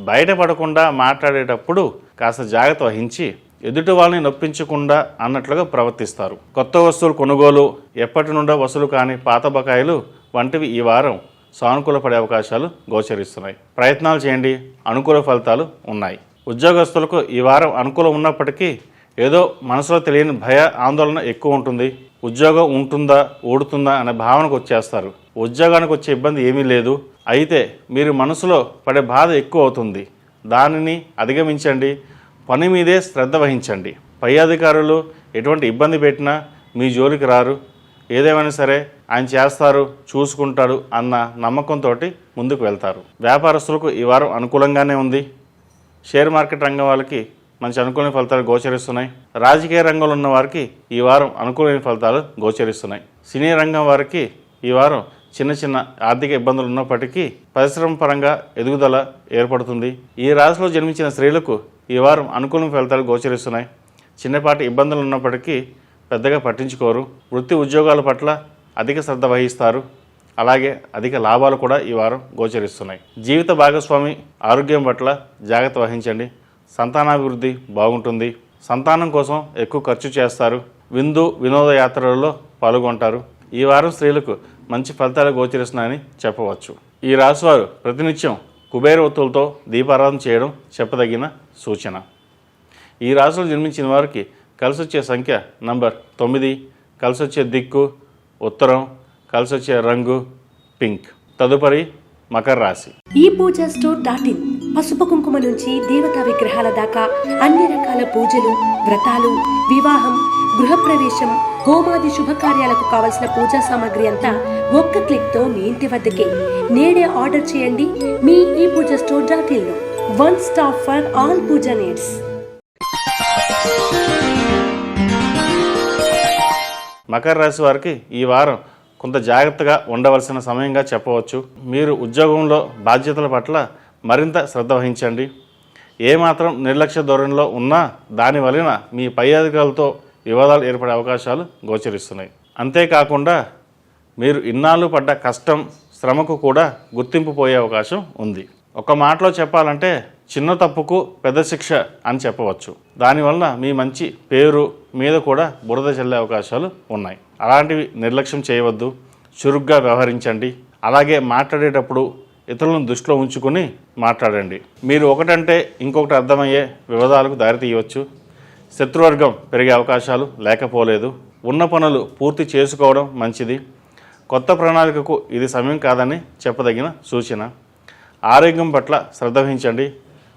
బయటపడకుండా మాట్లాడేటప్పుడు కాస్త జాగ్రత్త వహించి ఎదుటి వాళ్ళని నొప్పించకుండా అన్నట్లుగా ప్రవర్తిస్తారు. కొత్త వస్తువులు కొనుగోలు, ఎప్పటి నుండో వసూలు కాని పాత బకాయిలు వంటివి ఈ వారం సానుకూలపడే అవకాశాలు గోచరిస్తున్నాయి. ప్రయత్నాలు చేయండి. అనుకూల ఫలితాలు ఉన్నాయి. ఉద్యోగస్తులకు ఈ వారం అనుకూలం ఉన్నప్పటికీ ఏదో మనసులో తెలియని భయ ఆందోళన ఎక్కువ ఉంటుంది. ఉద్యోగం ఉంటుందా ఊడుతుందా అనే భావనకు వచ్చేస్తారు. ఉద్యోగానికి వచ్చే ఇబ్బంది ఏమీ లేదు. అయితే మీరు మనసులో పడే బాధ ఎక్కువ అవుతుంది. దానిని అధిగమించండి. పని మీదే శ్రద్ధ వహించండి. పై అధికారులు ఎటువంటి ఇబ్బంది పెట్టినా మీ జోలికి రారు. ఏదేమైనా సరే ఆయన చేస్తారు, చూసుకుంటాడు అన్న నమ్మకంతో ముందుకు వెళ్తారు. వ్యాపారస్తులకు ఈ వారం అనుకూలంగానే ఉంది. షేర్ మార్కెట్ రంగం వాళ్ళకి మంచి అనుకూలమైన ఫలితాలు గోచరిస్తున్నాయి. రాజకీయ రంగంలో ఉన్న వారికి ఈ వారం అనుకూలమైన ఫలితాలు గోచరిస్తున్నాయి. సినీ రంగం వారికి ఈ వారం చిన్న చిన్న ఆర్థిక ఇబ్బందులు ఉన్నప్పటికీ పరిశ్రమ పరంగా ఎదుగుదల ఏర్పడుతుంది. ఈ రాశిలో జన్మించిన స్త్రీలకు ఈ వారం అనుకూలమైన ఫలితాలు గోచరిస్తున్నాయి. చిన్నపాటి ఇబ్బందులు ఉన్నప్పటికీ పెద్దగా పట్టించుకోరు. వృత్తి ఉద్యోగాల పట్ల అధిక శ్రద్ధ వహిస్తారు. అలాగే అధిక లాభాలు కూడా ఈ వారం గోచరిస్తున్నాయి. జీవిత భాగస్వామి ఆరోగ్యం పట్ల జాగ్రత్త వహించండి. సంతానాభివృద్ధి బాగుంటుంది. సంతానం కోసం ఎక్కువ ఖర్చు చేస్తారు. వినోద యాత్రలలో పాల్గొంటారు. ఈ వారం స్త్రీలకు మంచి ఫలితాలు గోచరిస్తున్నాయని చెప్పవచ్చు. ఈ రాశివారు ప్రతినిత్యం కుబేర ఒత్తులతో దీపారాధన చేయడం చెప్పదగిన సూచన. ఈ రాశిలో జన్మించిన వారికి కలిసొచ్చే సంఖ్య నంబర్ 9, కలిసొచ్చే దిక్కు ఉత్తరం, కలిసొచ్చే రంగు పింక్. తదుపరి మకర రాశి. ఈ పూజా స్టోర్.in పసుపు కుంకుమ నుంచి దేవతా విగ్రహాల దాకా అన్ని రకాల పూజలు, వ్రతాలు, వివాహం, గృహప్రవేశం, హోమాది శుభకార్యాలకు కావలసిన పూజా సామాగ్రి అంతా ఒక్క క్లిక్తో మీ ఇంటి వద్దకే. నేడే ఆర్డర్ చేయండి మీ ఈ పూజా స్టోర్.in లో. One stop for all puja needs. మకర రాశి వారికి ఈ వారం కొంత జాగ్రత్తగా ఉండవలసిన సమయంగా చెప్పవచ్చు. మీరు ఉద్యోగంలో బాధ్యతల పట్ల మరింత శ్రద్ధ వహించండి. ఏమాత్రం నిర్లక్ష్య ధోరణిలో ఉన్నా దాని వలన మీ పై అధికారులతో వివాదాలు ఏర్పడే అవకాశాలు గోచరిస్తున్నాయి. అంతేకాకుండా మీరు ఇన్నాళ్ళు పడ్డ కష్టం, శ్రమకు కూడా గుర్తింపు పోయే అవకాశం ఉంది. ఒక మాటలో చెప్పాలంటే చిన్న తప్పుకు పెద్ద శిక్ష అని చెప్పవచ్చు. దానివల్ల మీ మంచి పేరు మీద కూడా బురద చల్లే అవకాశాలు ఉన్నాయి. అలాంటివి నిర్లక్ష్యం చేయవద్దు. చురుగ్గా వ్యవహరించండి. అలాగే మాట్లాడేటప్పుడు ఇతరులను దృష్టిలో ఉంచుకొని మాట్లాడండి. మీరు ఒకటంటే ఇంకొకటి అర్థమయ్యే వివాదాలకు దారితీయవచ్చు. శత్రువర్గం పెరిగే అవకాశాలు లేకపోలేదు. ఉన్న పనులు పూర్తి చేసుకోవడం మంచిది. కొత్త ప్రణాళికకు ఇది సమయం కాదని చెప్పదగిన సూచన. ఆరోగ్యం పట్ల శ్రద్ధ వహించండి.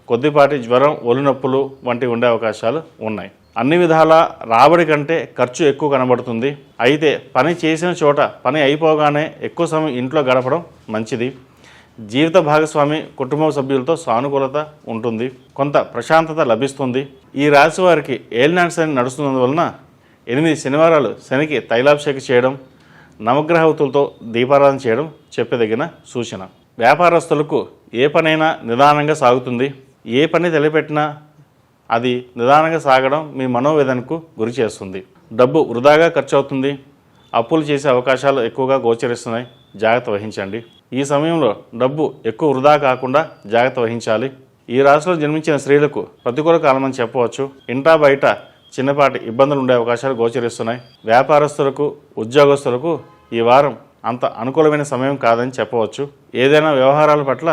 కొద్దిపాటి జ్వరం, ఒళ్ళు నొప్పులు వంటివి ఉండే అవకాశాలు ఉన్నాయి. అన్ని విధాల రాబడి కంటే ఖర్చు ఎక్కువ కనబడుతుంది. అయితే పని చేసిన చోట పని అయిపోగానే ఎక్కువ సమయం ఇంట్లో గడపడం మంచిది. జీవిత భాగస్వామి, కుటుంబ సభ్యులతో సానుకూలత ఉంటుంది. కొంత ప్రశాంతత లభిస్తుంది. ఈ రాశి వారికి ఏలినాటి శని నడుస్తున్నందువలన 8 శనివారాలు శనికి తైలాభిషేకం చేయడం, నవగ్రహవతులతో దీపారాధన చేయడం చెప్పదగిన సూచన. వ్యాపారస్తులకు ఏ పనైనా నిదానంగా సాగుతుంది. ఏ పని తలపెట్టినా అది నిదానంగా సాగడం మీ మనోవేదనకు గురి చేస్తుంది. డబ్బు వృధాగా ఖర్చు అవుతుంది. అప్పులు చేసే అవకాశాలు ఎక్కువగా గోచరిస్తున్నాయి. జాగ్రత్త వహించండి. ఈ సమయంలో డబ్బు ఎక్కువ వృధా కాకుండా జాగ్రత్త వహించాలి. ఈ రాశిలో జన్మించిన స్త్రీలకు ప్రతికూల కాలమని చెప్పవచ్చు. ఇంటా బయట చిన్నపాటి ఇబ్బందులు ఉండే అవకాశాలు గోచరిస్తున్నాయి. వ్యాపారస్తులకు, ఉద్యోగస్తులకు ఈ వారం అంత అనుకూలమైన సమయం కాదని చెప్పవచ్చు. ఏదైనా వ్యవహారాల పట్ల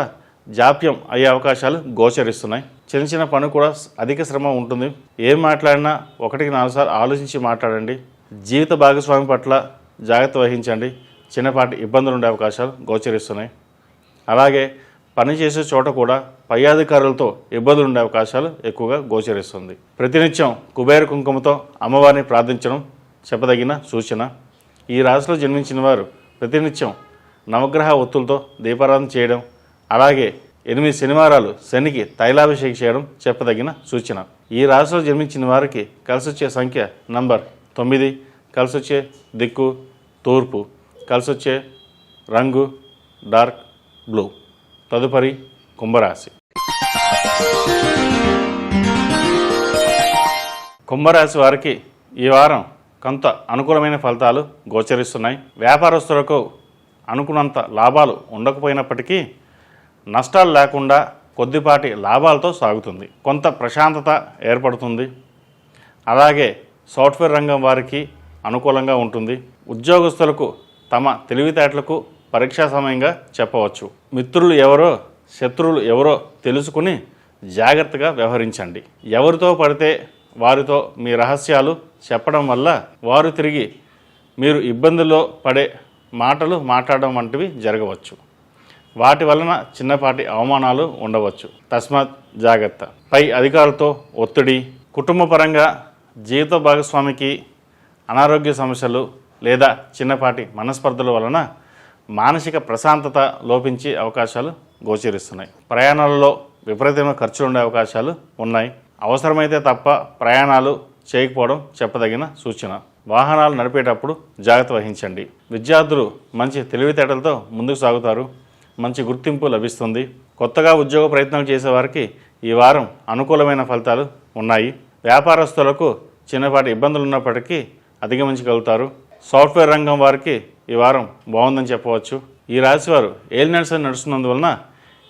జాప్యం అయ్యే అవకాశాలు గోచరిస్తున్నాయి. చిన్న చిన్న పని కూడా అధిక శ్రమ ఉంటుంది. ఏం మాట్లాడినా 1-4 సార్లు ఆలోచించి మాట్లాడండి. జీవిత భాగస్వామి పట్ల జాగ్రత్త వహించండి. చిన్నపాటి ఇబ్బందులు ఉండే అవకాశాలు గోచరిస్తున్నాయి. అలాగే పనిచేసే చోట కూడా పై అధికారులతో ఇబ్బందులు ఉండే అవకాశాలు ఎక్కువగా గోచరిస్తుంది. ప్రతినిత్యం కుబేర కుంకుమతో అమ్మవారిని ప్రార్థించడం చెప్పదగిన సూచన. ఈ రాశిలో జన్మించిన వారు ప్రతినిత్యం నవగ్రహ ఒత్తులతో దీపారాధన చేయడం, అలాగే 8 శనివారాలు శనికి తైలాభిషేకం చేయడం చెప్పదగిన సూచన. ఈ రాశిలో జన్మించిన వారికి కలిసొచ్చే సంఖ్య నంబర్ 9, కలిసొచ్చే దిక్కు తూర్పు, కలిసొచ్చే రంగు డార్క్ బ్లూ. తదుపరి కుంభరాశి. కుంభరాశి వారికి ఈ వారం కొంత అనుకూలమైన ఫలితాలు గోచరిస్తున్నాయి. వ్యాపారస్తులకు అనుకున్నంత లాభాలు ఉండకపోయినప్పటికీ నష్టాలు లేకుండా కొద్దిపాటి లాభాలతో సాగుతుంది. కొంత ప్రశాంతత ఏర్పడుతుంది. అలాగే సాఫ్ట్వేర్ రంగం వారికి అనుకూలంగా ఉంటుంది. ఉద్యోగస్తులకు తమ తెలివితేటలకు పరీక్షా సమయంగా చెప్పవచ్చు. మిత్రులు ఎవరో శత్రువులు ఎవరో తెలుసుకుని జాగ్రత్తగా వ్యవహరించండి. ఎవరితో పడితే వారితో మీ రహస్యాలు చెప్పడం వల్ల వారు తిరిగి మీరు ఇబ్బందుల్లో పడే మాటలు మాట్లాడడం వంటివి జరగవచ్చు. వాటి వలన చిన్నపాటి అవమానాలు ఉండవచ్చు. తస్మాత్ జాగ్రత్త. పై అధికారులతో ఒత్తిడి, కుటుంబపరంగా జీవిత భాగస్వామికి అనారోగ్య సమస్యలు లేదా చిన్నపాటి మనస్పర్ధల వలన మానసిక ప్రశాంతత లోపించే అవకాశాలు గోచరిస్తున్నాయి. ప్రయాణాలలో విపరీతమైన ఖర్చులు ఉండే అవకాశాలు ఉన్నాయి. అవసరమైతే తప్ప ప్రయాణాలు చేయకపోవడం చెప్పదగిన సూచన. వాహనాలు నడిపేటప్పుడు జాగ్రత్త వహించండి. విద్యార్థులు మంచి తెలివితేటలతో ముందుకు సాగుతారు. మంచి గుర్తింపు లభిస్తుంది. కొత్తగా ఉద్యోగ ప్రయత్నాలు చేసేవారికి ఈ వారం అనుకూలమైన ఫలితాలు ఉన్నాయి. వ్యాపారస్తులకు చిన్నపాటి ఇబ్బందులు ఉన్నప్పటికీ అధిగమించగలుగుతారు. సాఫ్ట్వేర్ రంగం వారికి ఈ వారం బాగుందని చెప్పవచ్చు. ఈ రాశి వారు ఏలినాటి శని నడుస్తున్నందువలన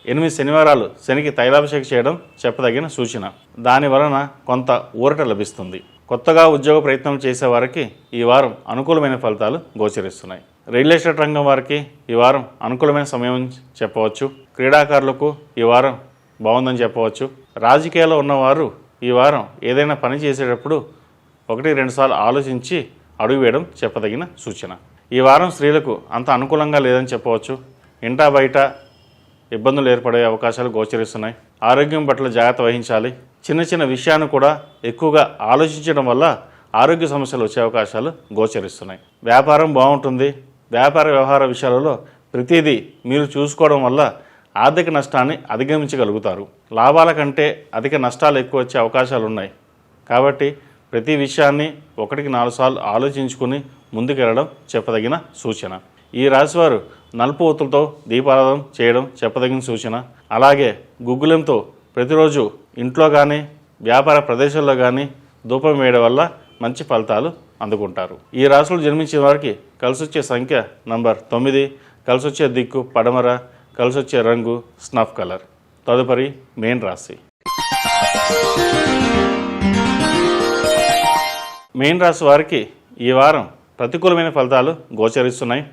8 శనివారాలు శనికి తైలాభిషేకం చేయడం చెప్పదగిన సూచన. దాని వలన కొంత ఊరట లభిస్తుంది. కొత్తగా ఉద్యోగ ప్రయత్నం చేసే వారికి ఈ వారం అనుకూలమైన ఫలితాలు గోచరిస్తున్నాయి. రియల్ ఎస్టేట్ రంగం వారికి ఈ వారం అనుకూలమైన సమయం చెప్పవచ్చు. క్రీడాకారులకు ఈ వారం బాగుందని చెప్పవచ్చు. రాజకీయాల్లో ఉన్నవారు ఈ వారం ఏదైనా పని చేసేటప్పుడు 1-2 సార్లు ఆలోచించి అడుగు వేయడం చెప్పదగిన సూచన. ఈ వారం స్త్రీలకు అంత అనుకూలంగా లేదని చెప్పవచ్చు. ఇంటా బయట ఇబ్బందులు ఏర్పడే అవకాశాలు గోచరిస్తున్నాయి. ఆరోగ్యం పట్ల జాగ్రత్త వహించాలి. చిన్న చిన్న విషయాన్ని కూడా ఎక్కువగా ఆలోచించడం వల్ల ఆరోగ్య సమస్యలు వచ్చే అవకాశాలు గోచరిస్తున్నాయి. వ్యాపారం బాగుంటుంది. వ్యాపార వ్యవహార విషయాలలో ప్రతిదీ మీరు చూసుకోవడం వల్ల ఆర్థిక నష్టాన్ని అధిగమించగలుగుతారు. లాభాల కంటే అధిక నష్టాలు ఎక్కువ వచ్చే అవకాశాలు ఉన్నాయి. కాబట్టి ప్రతి విషయాన్ని 1-4 సార్లు ఆలోచించుకుని ముందుకెళ్ళడం చెప్పదగిన సూచన. ఈ రాశివారు నలుపు ఒత్తులతో దీపారాధన చేయడం చెప్పదగిన సూచన. అలాగే గుగ్గులంతో ప్రతిరోజు ఇంట్లో కానీ వ్యాపార ప్రదేశాల్లో కానీ ధూపం వేయడం వల్ల మంచి ఫలితాలు అందుకుంటారు. ఈ రాశులు జన్మించిన వారికి కలిసొచ్చే సంఖ్య నంబర్ 9, కలిసొచ్చే దిక్కు పడమర, కలిసొచ్చే రంగు స్నఫ్ కలర్. తదుపరి మేన్ రాశి. మేన్ రాశి వారికి ఈ వారం ప్రతికూలమైన ఫలితాలు గోచరిస్తున్నాయి.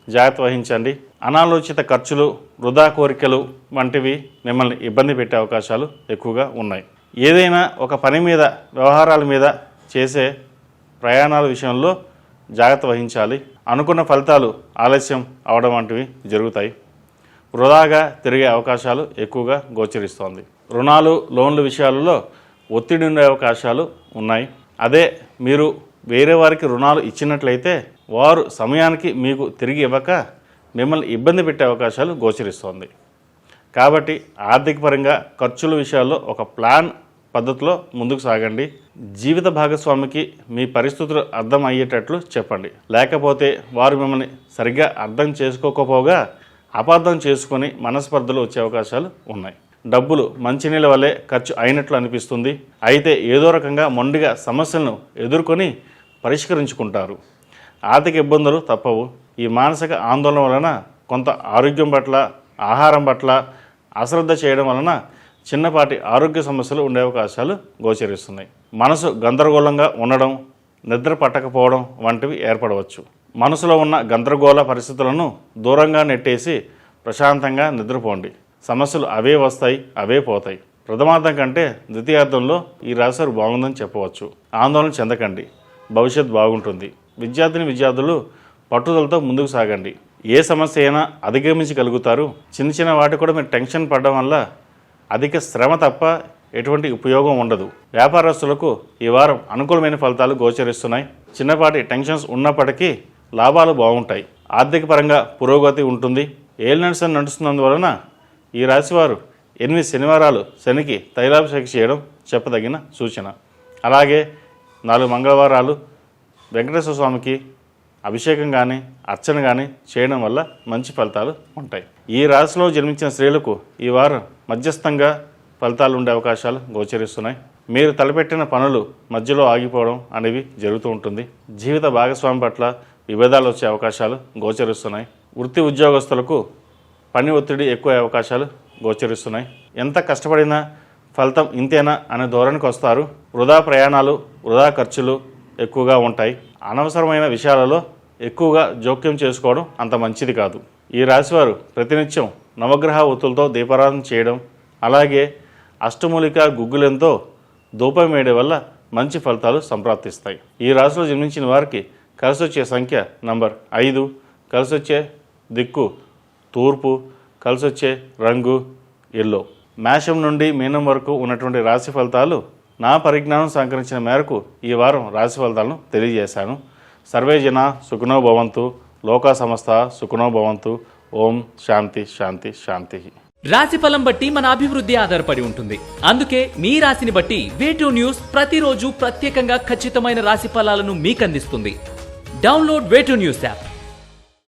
జాగ్రత్త వహించండి. అనాలోచిత ఖర్చులు, వృధా కోరికలు వంటివి మిమ్మల్ని ఇబ్బంది పెట్టే అవకాశాలు ఎక్కువగా ఉన్నాయి. ఏదైనా ఒక పని మీద, వ్యవహారాల మీద చేసే ప్రయాణాల విషయంలో జాగ్రత్త వహించాలి. అనుకున్న ఫలితాలు ఆలస్యం అవడం వంటివి జరుగుతాయి. వృధాగా తిరిగే అవకాశాలు ఎక్కువగా గోచరిస్తోంది. రుణాలు, లోన్ల విషయాలలో ఒత్తిడి ఉండే అవకాశాలు ఉన్నాయి. అదే మీరు వేరే వారికి రుణాలు ఇచ్చినట్లయితే వారు సమయానికి మీకు తిరిగి ఇవ్వక మిమ్మల్ని ఇబ్బంది పెట్టే అవకాశాలు గోచరిస్తోంది. కాబట్టి ఆర్థిక పరంగా ఖర్చుల విషయాల్లో ఒక ప్లాన్ పద్ధతిలో ముందుకు సాగండి. జీవిత భాగస్వామికి మీ పరిస్థితులు అర్థం అయ్యేటట్లు చెప్పండి. లేకపోతే వారు మిమ్మల్ని సరిగ్గా అర్థం చేసుకోకపోగా అపార్థం చేసుకొని మనస్పర్ధలు వచ్చే అవకాశాలు ఉన్నాయి. డబ్బులు మంచినీళ్ళ వల్లే ఖర్చు అయినట్లు అనిపిస్తుంది. అయితే ఏదో రకంగా మొండిగా సమస్యలను ఎదుర్కొని పరిష్కరించుకుంటారు. ఆర్థిక ఇబ్బందులు తప్పవు. ఈ మానసిక ఆందోళన వలన కొంత ఆరోగ్యం పట్ల, ఆహారం పట్ల అశ్రద్ధ చేయడం వలన చిన్నపాటి ఆరోగ్య సమస్యలు ఉండే అవకాశాలు గోచరిస్తున్నాయి. మనసు గందరగోళంగా ఉండడం, నిద్ర పట్టకపోవడం వంటివి ఏర్పడవచ్చు. మనసులో ఉన్న గందరగోళ పరిస్థితులను దూరంగా నెట్టేసి ప్రశాంతంగా నిద్రపోండి. సమస్యలు అవే వస్తాయి, అవే పోతాయి. ప్రథమార్థం కంటే ద్వితీయార్థంలో ఈ రాశి బాగుందని చెప్పవచ్చు. ఆందోళన చెందకండి, భవిష్యత్ బాగుంటుంది. విద్యార్థులు పట్టుదలతో ముందుకు సాగండి. ఏ సమస్య అయినా అధిగమించగలుగుతారు. చిన్న చిన్న వాటి కూడా మీరు టెన్షన్ పడడం వల్ల అధిక శ్రమ తప్ప ఎటువంటి ఉపయోగం ఉండదు. వ్యాపారస్తులకు ఈ వారం అనుకూలమైన ఫలితాలు గోచరిస్తున్నాయి. చిన్నపాటి టెన్షన్స్ ఉన్నప్పటికీ లాభాలు బాగుంటాయి. ఆర్థిక పరంగా పురోగతి ఉంటుంది. ఏలినాటి శని నడుస్తున్నందువలన ఈ రాశివారు 8 శనివారాలు శనికి తైలాభిషేకం చేయడం చెప్పదగిన సూచన. అలాగే 4 మంగళవారాలు వెంకటేశ్వర స్వామికి అభిషేకం కానీ అర్చన కానీ చేయడం వల్ల మంచి ఫలితాలు ఉంటాయి. ఈ రాశిలో జన్మించిన స్త్రీలకు ఈ వారం మధ్యస్థంగా ఫలితాలు ఉండే అవకాశాలు గోచరిస్తున్నాయి. మీరు తలపెట్టిన పనులు మధ్యలో ఆగిపోవడం అనేవి జరుగుతూ ఉంటుంది. జీవిత భాగస్వామి పట్ల విభేదాలు వచ్చే అవకాశాలు గోచరిస్తున్నాయి. వృత్తి ఉద్యోగస్తులకు పని ఒత్తిడి ఎక్కువ అవకాశాలు గోచరిస్తున్నాయి. ఎంత కష్టపడినా ఫలితం ఇంతేనా అనే ధోరణికి వస్తారు. వృధా ప్రయాణాలు, వృధా ఖర్చులు ఎక్కువగా ఉంటాయి. అనవసరమైన విషయాలలో ఎక్కువగా జోక్యం చేసుకోవడం అంత మంచిది కాదు. ఈ రాశివారు ప్రతినిత్యం నవగ్రహ ఒత్తులతో దీపారాధన చేయడం, అలాగే అష్టమూలిక గుగ్గులెంతో ధూపం వేయడం వల్ల మంచి ఫలితాలు సంప్రాప్తిస్తాయి. ఈ రాశిలో జన్మించిన వారికి కలిసి వచ్చే సంఖ్య నంబర్ 5, కలిసి వచ్చే దిక్కు తూర్పు, కలిసి వచ్చే రంగు ఎల్లో. మేషం నుండి మీనం వరకు ఉన్నటువంటి రాశి ఫలితాలు నా పరిజ్ఞానం సహకరించిన మేరకు ఈ వారం రాశి ఫలితాలను తెలియజేశాను. సర్వే జన సుఖనో భవంతు, లోకా సమస్త సుఖనో భవంతు. ఓం శాంతి శాంతి శాంతి. రాశి ఫలం బట్టి మన అభివృద్ధి ఆధారపడి ఉంటుంది. అందుకే మీ రాశిని బట్టి వే2 న్యూస్ ప్రతిరోజు ప్రత్యేకంగా ఖచ్చితమైన రాశి ఫలాలను మీకు అందిస్తుంది. Download Way2News app.